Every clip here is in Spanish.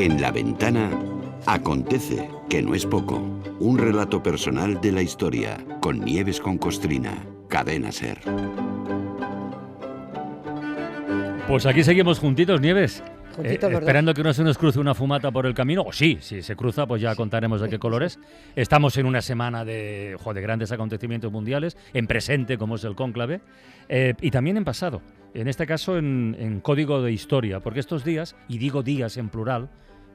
En La Ventana acontece, que no es poco. Un relato personal de la historia, con Nieves con Costrina, Cadena SER. Pues aquí seguimos juntitos, Nieves. Juntitos, Esperando que no se nos cruce una fumata por el camino. O sí, si se cruza, pues ya contaremos de qué colores. Estamos en una semana de grandes acontecimientos mundiales, en presente, como es el cónclave, y también en pasado. En este caso, en código de historia, porque estos días, y digo días en plural,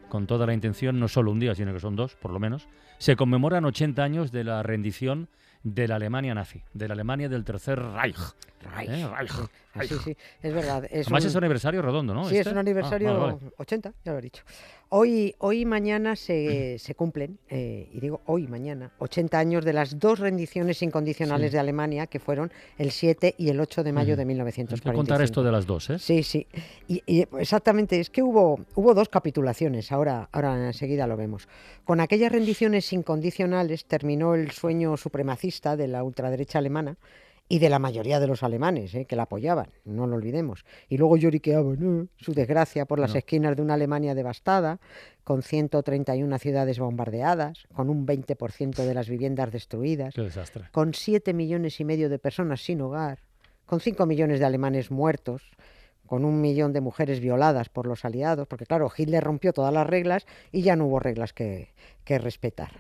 con toda la intención, no solo un día, sino que son dos, por lo menos, se conmemoran 80 años de la rendición de la Alemania nazi, de la Alemania del Tercer Reich. Reich. Sí, es verdad. Además es un aniversario redondo, ¿no? Sí, es un aniversario vale. 80, ya lo he dicho. Hoy y mañana se cumplen, y digo hoy y mañana, 80 años de las dos rendiciones incondicionales de Alemania, que fueron el 7 y el 8 de mayo de 1945. Hay que contar esto de las dos, ¿eh? Sí. Y exactamente, es que hubo dos capitulaciones, ahora enseguida lo vemos. Con aquellas rendiciones incondicionales terminó el sueño supremacista de la ultraderecha alemana, y de la mayoría de los alemanes, que la apoyaban, no lo olvidemos. Y luego lloriqueaban su desgracia por las esquinas de una Alemania devastada, con 131 ciudades bombardeadas, con un 20% de las viviendas destruidas, Qué desastre. con 7,5 millones de personas sin hogar, con 5 millones de alemanes muertos, con 1 millón de mujeres violadas por los aliados, porque claro, Hitler rompió todas las reglas y ya no hubo reglas que respetar.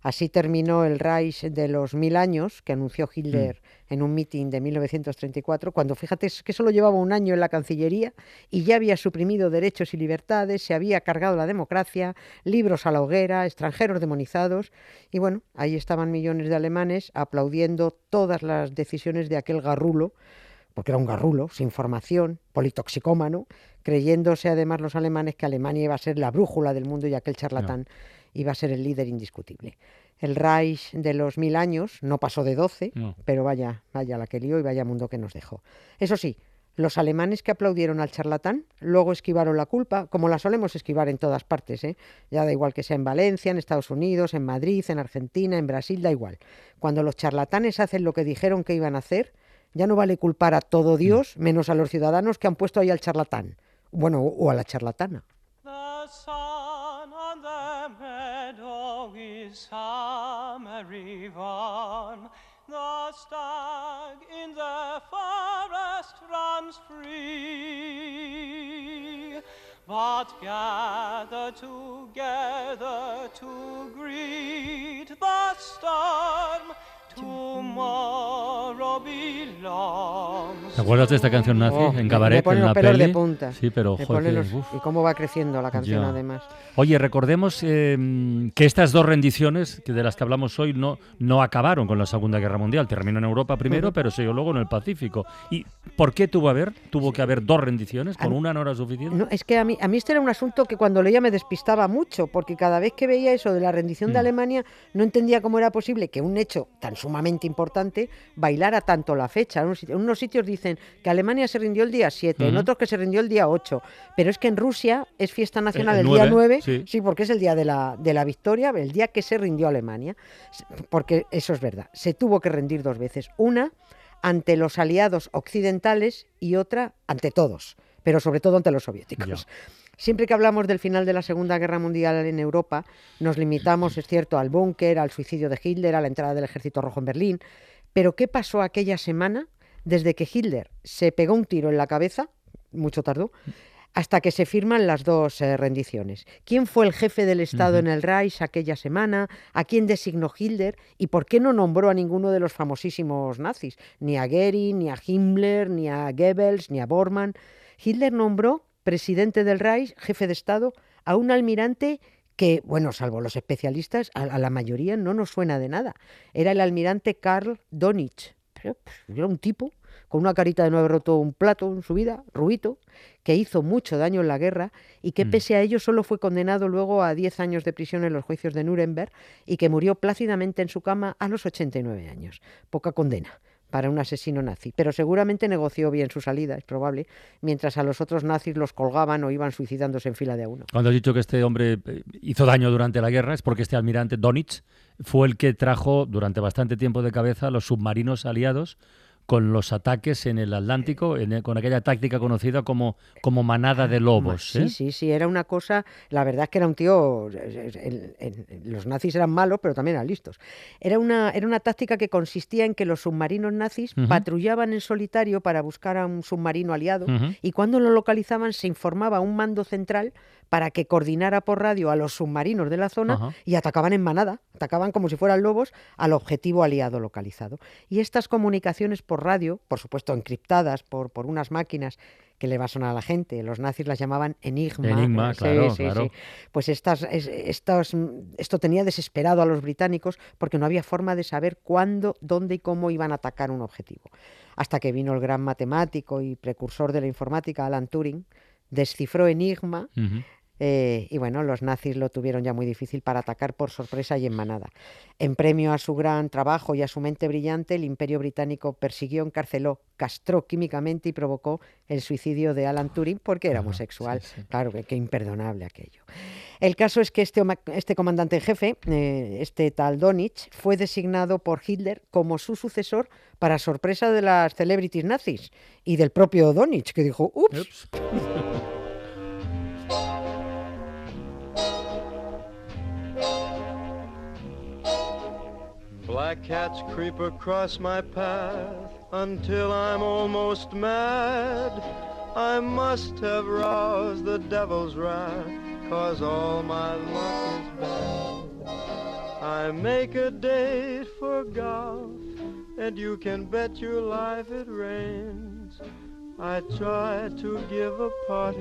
Así terminó el Reich de los 1000 años, que anunció Hitler en un mitin de 1934, cuando fíjate que solo llevaba un año en la Cancillería y ya había suprimido derechos y libertades, se había cargado la democracia, libros a la hoguera, extranjeros demonizados, y bueno, ahí estaban millones de alemanes aplaudiendo todas las decisiones de aquel garrulo, porque era un garrulo, sin formación, politoxicómano, creyéndose además los alemanes que Alemania iba a ser la brújula del mundo y aquel charlatán iba a ser el líder indiscutible. El Reich de los 1000 años no pasó de 12, pero vaya la que lió y vaya mundo que nos dejó. Eso sí, los alemanes que aplaudieron al charlatán luego esquivaron la culpa, como la solemos esquivar en todas partes, ya da igual que sea en Valencia, en Estados Unidos, en Madrid, en Argentina, en Brasil, da igual. Cuando los charlatanes hacen lo que dijeron que iban a hacer, ya no vale culpar a todo Dios, menos a los ciudadanos que han puesto ahí al charlatán, bueno, o a la charlatana. Summery warm, the stag in the forest runs free, but gather together to greet the storm. Tomorrow belongs. ¿Te acuerdas de esta canción nazi en cabaret, me pone en los la pelos peli? de punta. Sí, pero joder, y cómo va creciendo la canción además. Oye, recordemos que estas dos rendiciones de las que hablamos hoy no acabaron con la Segunda Guerra Mundial. Terminó en Europa primero, pero siguió luego en el Pacífico. ¿Y por qué tuvo que haber dos rendiciones? ¿Con una no era suficiente? No, es que a mí este era un asunto que cuando leía me despistaba mucho, porque cada vez que veía eso de la rendición de Alemania no entendía cómo era posible que un hecho tan sumamente importante bailara tanto la fecha. En unos sitios dicen que Alemania se rindió el día 7, en otros que se rindió el día 8, pero es que en Rusia es fiesta nacional el día 9, sí, porque es el día de la victoria, el día que se rindió Alemania, porque eso es verdad, se tuvo que rendir dos veces, una ante los aliados occidentales y otra ante todos, pero sobre todo ante los soviéticos. Siempre que hablamos del final de la Segunda Guerra Mundial en Europa, nos limitamos, es cierto, al búnker, al suicidio de Hitler, a la entrada del Ejército Rojo en Berlín. Pero ¿qué pasó aquella semana desde que Hitler se pegó un tiro en la cabeza, mucho tardó, hasta que se firman las dos rendiciones? ¿Quién fue el jefe del Estado en el Reich aquella semana? ¿A quién designó Hitler? ¿Y por qué no nombró a ninguno de los famosísimos nazis? Ni a Goering, ni a Himmler, ni a Goebbels, ni a Bormann. Hitler nombró presidente del Reich, jefe de Estado, a un almirante que, bueno, salvo los especialistas, a la mayoría no nos suena de nada. Era el almirante Karl Dönitz. Pero, era un tipo con una carita de no haber roto un plato en su vida, rubito, que hizo mucho daño en la guerra y que pese a ello solo fue condenado luego a 10 años de prisión en los juicios de Nuremberg y que murió plácidamente en su cama a los 89 años. Poca condena para un asesino nazi, pero seguramente negoció bien su salida, es probable, mientras a los otros nazis los colgaban o iban suicidándose en fila de a uno. Cuando has dicho que este hombre hizo daño durante la guerra, es porque este almirante Dönitz fue el que trajo durante bastante tiempo de cabeza los submarinos aliados con los ataques en el Atlántico, con aquella táctica conocida como manada de lobos. Sí, era una cosa, la verdad es que era un tío, los nazis eran malos, pero también eran listos. Era una táctica que consistía en que los submarinos nazis patrullaban en solitario para buscar a un submarino aliado y cuando lo localizaban se informaba a un mando central para que coordinara por radio a los submarinos de la zona y atacaban en manada, atacaban como si fueran lobos al objetivo aliado localizado. Y estas comunicaciones por radio, por supuesto encriptadas por unas máquinas que le va a sonar a la gente, los nazis las llamaban Enigma. Enigma, claro. Pues esto tenía desesperado a los británicos porque no había forma de saber cuándo, dónde y cómo iban a atacar un objetivo. Hasta que vino el gran matemático y precursor de la informática, Alan Turing, descifró Enigma. Y bueno, los nazis lo tuvieron ya muy difícil para atacar por sorpresa y en manada. En premio a su gran trabajo y a su mente brillante, el Imperio Británico persiguió, encarceló, castró químicamente y provocó el suicidio de Alan Turing porque era homosexual. Claro, que imperdonable aquello. El caso es que este comandante en jefe, este tal Dönitz, fue designado por Hitler como su sucesor para sorpresa de las celebrities nazis y del propio Dönitz, que dijo, ¡ups! Black cats creep across my path until I'm almost mad. I must have roused the devil's wrath, 'cause all my luck is bad. I make a date for golf, and you can bet your life it rains. I try to give a party,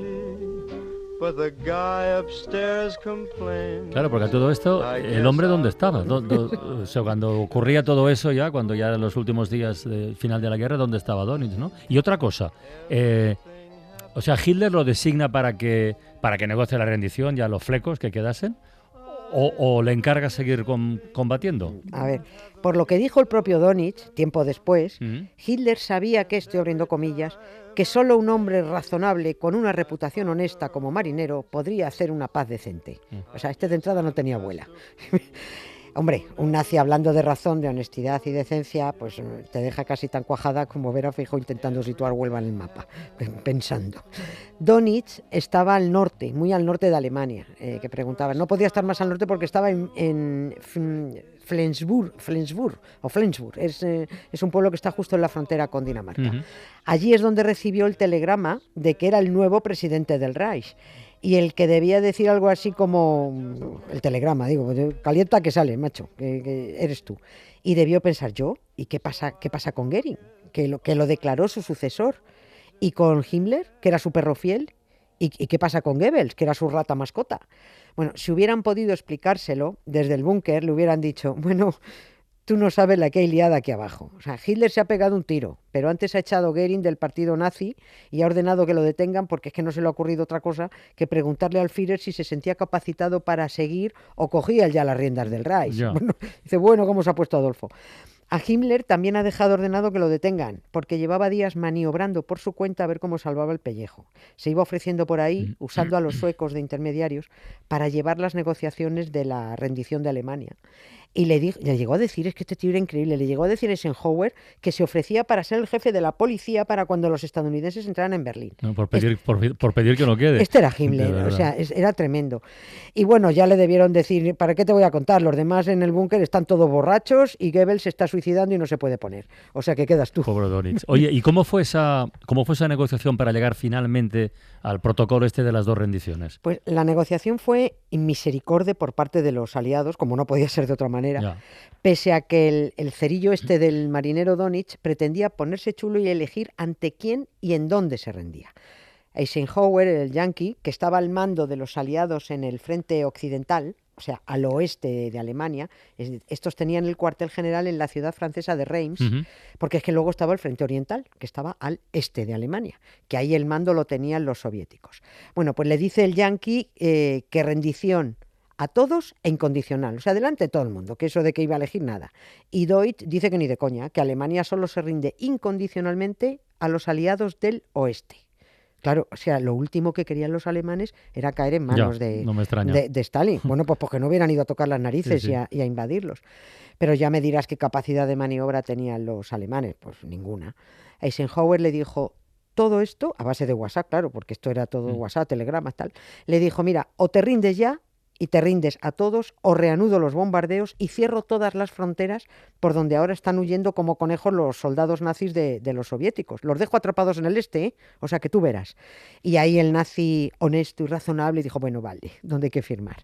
but the guy upstairs complains. Claro, porque a todo esto, el hombre ¿dónde estaba? O sea, cuando ocurría todo eso ya, cuando ya eran los últimos días del final de la guerra, ¿dónde estaba Dönitz, no? Y otra cosa, o sea, Hitler lo designa para que negocie la rendición, ya los flecos que quedasen, o le encarga seguir combatiendo. A ver, por lo que dijo el propio Dönitz, tiempo después, Hitler sabía que, estoy abriendo comillas, que solo un hombre razonable con una reputación honesta como marinero podría hacer una paz decente. O sea, de entrada no tenía abuela. Hombre, un nazi hablando de razón, de honestidad y decencia, pues te deja casi tan cuajada como ver a Feijóo intentando situar Huelva en el mapa, pensando. Dönitz estaba al norte, muy al norte de Alemania, que preguntaba, no podía estar más al norte porque estaba en Flensburg, es un pueblo que está justo en la frontera con Dinamarca. Allí es donde recibió el telegrama de que era el nuevo presidente del Reich. Y el que debía decir algo así como el telegrama, digo, calienta que sale, macho, que eres tú. Y debió pensar yo, ¿y qué pasa con Goering? Que lo declaró su sucesor. Y con Himmler, que era su perro fiel. ¿Y qué pasa con Goebbels, que era su rata mascota? Bueno, si hubieran podido explicárselo desde el búnker, le hubieran dicho, bueno, tú no sabes la que hay liada aquí abajo. O sea, Hitler se ha pegado un tiro, pero antes ha echado Goering del partido nazi y ha ordenado que lo detengan porque es que no se le ha ocurrido otra cosa que preguntarle al Führer si se sentía capacitado para seguir o cogía él ya las riendas del Reich. Bueno, ¿cómo se ha puesto Adolfo? A Himmler también ha dejado ordenado que lo detengan, porque llevaba días maniobrando por su cuenta a ver cómo salvaba el pellejo. Se iba ofreciendo por ahí, usando a los suecos de intermediarios, para llevar las negociaciones de la rendición de Alemania. Y le llegó a decir, es que este tío era increíble, le llegó a decir a Eisenhower que se ofrecía para ser el jefe de la policía para cuando los estadounidenses entraran en Berlín. No, por pedir que no quede. Este era Himmler, o sea, era tremendo. Y bueno, ya le debieron decir, ¿para qué te voy a contar? Los demás en el búnker están todos borrachos y Goebbels se está suicidando y no se puede poner. O sea, que quedas tú. Pobre Dönitz. Oye, ¿y cómo fue esa negociación para llegar finalmente al protocolo de las dos rendiciones? Pues la negociación fue inmisericordia por parte de los aliados, como no podía ser de otra manera, pese a que el cerillo del marinero Dönitz pretendía ponerse chulo y elegir ante quién y en dónde se rendía. Eisenhower, el yanqui, que estaba al mando de los aliados en el frente occidental, o sea, al oeste de Alemania, estos tenían el cuartel general en la ciudad francesa de Reims, porque es que luego estaba el frente oriental, que estaba al este de Alemania, que ahí el mando lo tenían los soviéticos. Bueno, pues le dice el yanqui que rendición a todos e incondicional, o sea, delante de todo el mundo, que eso de que iba a elegir nada. Y Deutsch dice que ni de coña, que Alemania solo se rinde incondicionalmente a los aliados del oeste. Claro, o sea, lo último que querían los alemanes era caer en manos no me extraña. de Stalin. Bueno, pues porque no hubieran ido a tocar las narices Sí, sí. y a invadirlos. Pero ya me dirás qué capacidad de maniobra tenían los alemanes. Pues ninguna. Eisenhower le dijo todo esto, a base de WhatsApp, claro, porque esto era todo WhatsApp, telegramas, tal. Le dijo, mira, o te rindes ya y te rindes a todos, o reanudo los bombardeos y cierro todas las fronteras por donde ahora están huyendo como conejos los soldados nazis de los soviéticos. Los dejo atrapados en el este, ¿eh? O sea que tú verás. Y ahí el nazi honesto y razonable dijo, bueno, vale, ¿dónde hay que firmar?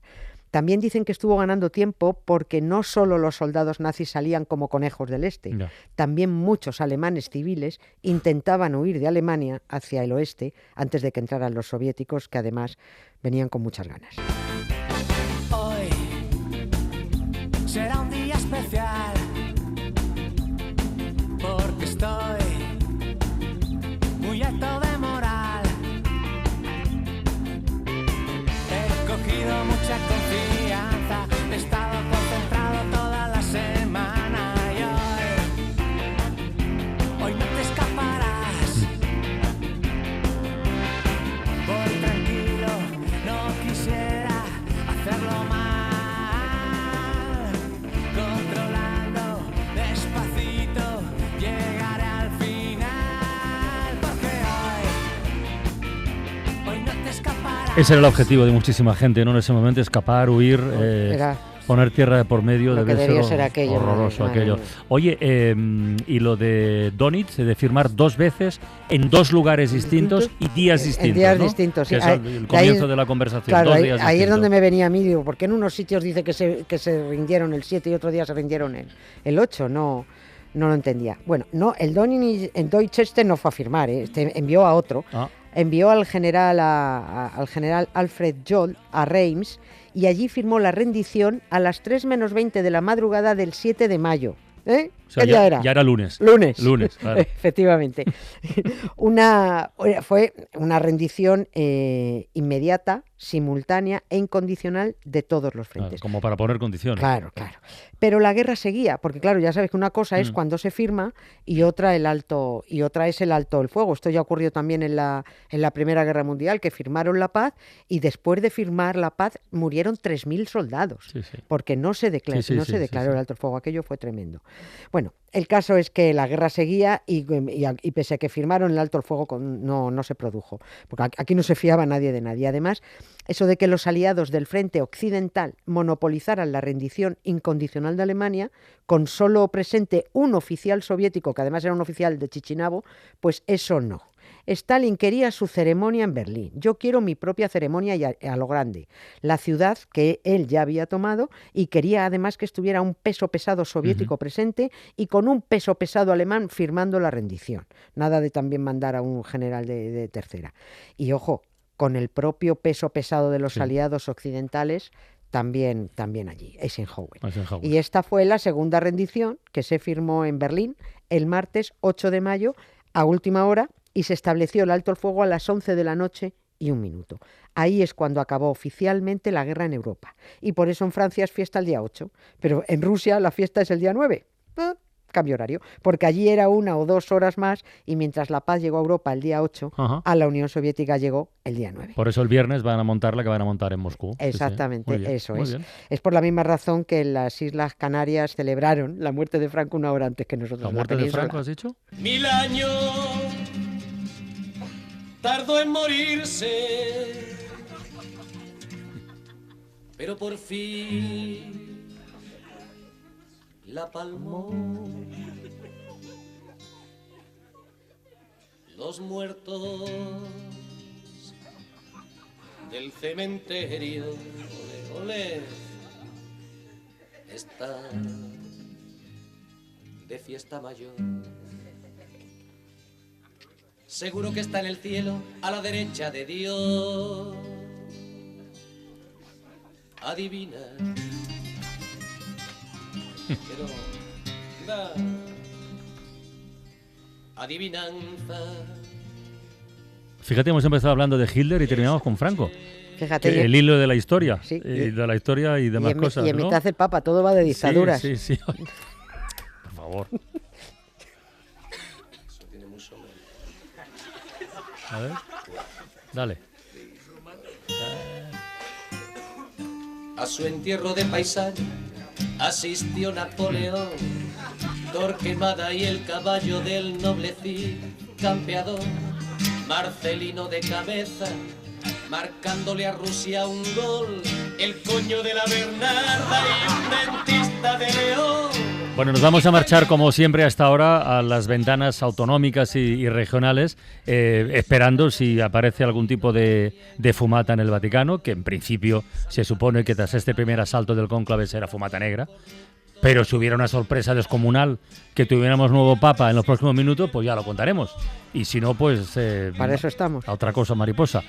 También dicen que estuvo ganando tiempo porque no solo los soldados nazis salían como conejos del este, también muchos alemanes civiles intentaban huir de Alemania hacia el oeste antes de que entraran los soviéticos, que además venían con muchas ganas. Hoy será un día especial porque estoy muy alto de moral. He cogido mucha confianza, he estado concentrado toda la semana y hoy no te escaparás. Voy tranquilo, no quisiera hacerlo mal, controlando despacito, llegaré al final, porque hoy no te escaparás. Ese era el objetivo de muchísima gente, ¿no? En ese momento, escapar, huir, poner tierra de por medio, lo que debe debió ser ser aquello, horroroso madre aquello. mía. Oye, y lo de Donitz, de firmar 2 veces en 2 lugares distintos y días distintos, En días ¿no? distintos, sí. Que es Ahí- el de comienzo ahí- de la conversación, Claro, 2 ahí, días ahí es distintos. donde me venía a mí, digo, porque en unos sitios dice que se rindieron el 7 y otro día se rindieron el 8, no lo entendía. Bueno, no, el Deutsch este no fue a firmar, este envió a otro, envió al general al general Alfred Joll a Reims y allí firmó la rendición a las 3 menos 20 de la madrugada del 7 de mayo. ¿Eh? O sea, ¿Qué día ya, era? ya era lunes. Lunes. Lunes, claro. Efectivamente. Fue una rendición inmediata, simultánea e incondicional de todos los Claro, frentes. como para poner condiciones. Claro, claro. Pero la guerra seguía, porque claro, ya sabes que una cosa es cuando se firma y otra es el alto el fuego. Esto ya ocurrió también en la Primera Guerra Mundial, que firmaron la paz y después de firmar la paz murieron 3.000 soldados, Sí, sí. porque no se declaró, Sí, sí, sí, declaró sí. el alto el fuego. Aquello fue tremendo. Bueno, el caso es que la guerra seguía y pese a que firmaron el alto el fuego no se produjo, porque aquí no se fiaba nadie de nadie. Además, eso de que los aliados del frente occidental monopolizaran la rendición incondicional de Alemania, con solo presente un oficial soviético, que además era un oficial de Chichinabo, pues eso no. Stalin quería su ceremonia en Berlín. Yo quiero mi propia ceremonia y a lo grande. La ciudad que él ya había tomado y quería además que estuviera un peso pesado soviético presente y con un peso pesado alemán firmando la rendición. Nada de también mandar a un general de tercera. Y ojo, con el propio peso pesado de los aliados occidentales también allí, Eisenhower. Y esta fue la segunda rendición que se firmó en Berlín el martes 8 de mayo a última hora y se estableció el alto el fuego a las 11 de la noche y 1 minuto. Ahí es cuando acabó oficialmente la guerra en Europa. Y por eso en Francia es fiesta el día 8, pero en Rusia la fiesta es el día 9. Cambio horario, porque allí era 1 o 2 horas más y mientras la paz llegó a Europa el día 8, a la Unión Soviética llegó el día 9. Por eso el viernes van a montar la que van a montar en Moscú. Exactamente, Sí, sí. eso Muy es. bien. Es por la misma razón que en las Islas Canarias celebraron la muerte de Franco 1 hora antes que nosotros. ¿La en muerte de península. Franco has dicho? 1000 años tardó en morirse, pero por fin la palmó. Los muertos del cementerio, ole, ole, están de fiesta mayor. Seguro que está en el cielo, a la derecha de Dios. Adivina. Pero da adivinanza. Fíjate, hemos empezado hablando de Hitler y terminamos con Franco. Fíjate, Que el hilo de la historia. Sí. Y de la historia y demás cosas, y en ¿no? mitad el Papa, todo va de dictaduras. Sí, sí, sí. Por favor. Eso tiene mucho mérito. A ver. Dale. A su entierro de paisano asistió Napoleón, Torquemada y el caballo del noble Cid campeador, Marcelino de cabeza, marcándole a Rusia un gol, el coño de la Bernarda y un dentista de León. Bueno, nos vamos a marchar como siempre hasta ahora a las ventanas autonómicas y regionales, esperando si aparece algún tipo de fumata en el Vaticano, que en principio se supone que tras este primer asalto del cónclave será fumata negra. Pero si hubiera una sorpresa descomunal, que tuviéramos nuevo papa en los próximos minutos, pues ya lo contaremos. Y si no, pues... Para eso estamos. A otra cosa mariposa.